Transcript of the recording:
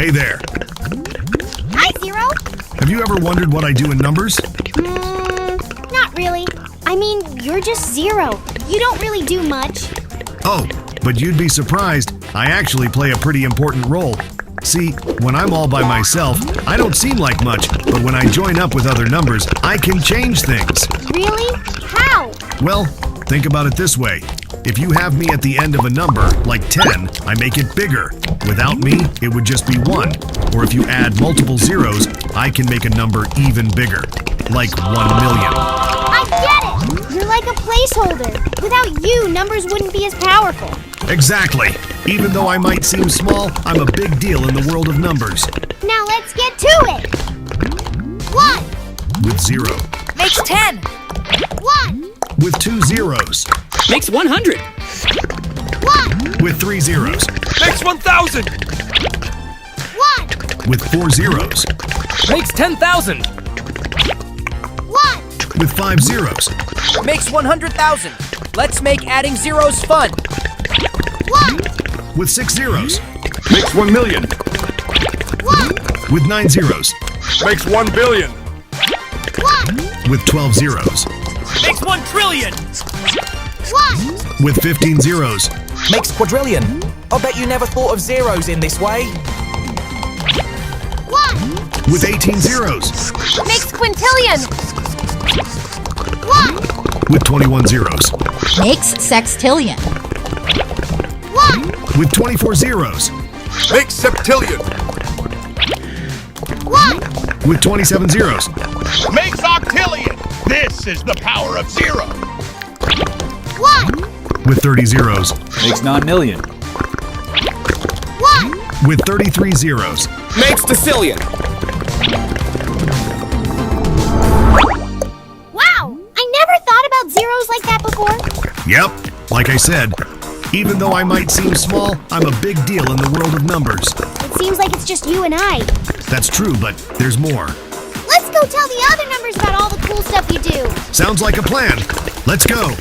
Hey there. Hi, Zero. Have you ever wondered what I do in numbers? Not really. I mean, you're just Zero. You don't really do much. Oh, but you'd be surprised. I actually play a pretty important role. See, when I'm all by myself, I don't seem like much, but when I join up with other numbers, I can change things. Really? How? Well, think about it this way. If you have me at the end of a number, like 10, I make it bigger. Without me, it would just be 1. Or if you add multiple zeros, I can make a number even bigger, like 1 million. I get it! You're like a placeholder. Without you, numbers wouldn't be as powerful. Exactly. Even though I might seem small, I'm a big deal in the world of numbers. Now let's get to it! 1. With 0. Makes 10. 1. With 2 zeros. Makes 100. 1. With 3 zeros. Makes 1,000. 1. With 4 zeros. Makes 10,000. 1. With 5 zeros. Makes 100,000. Let's make adding zeros fun. 1. With 6 zeros. Makes 1 million. 1. With 9 zeros. Makes 1 billion. 1. With 12 zeros. Makes 1 trillion. 1. With 15 zeros. Makes quadrillion. I'll bet you never thought of zeros in this way. 1. With 18 zeros. Makes quintillion. 1. With 21 zeros. Makes sextillion. 1. With 24 zeros. Makes septillion. 1. With 27 zeros. Makes octillion. This is the power of 0. 1. With 30 zeros. Makes 9 million. 1. With 33 zeros. Makes decillion. Wow! I never thought about zeros like that before. Yep, like I said, even though I might seem small, I'm a big deal in the world of numbers. It seems like it's just you and I. That's true, but there's more. Let's go tell the other numbers about all the cool stuff you do. Sounds like a plan. Let's go.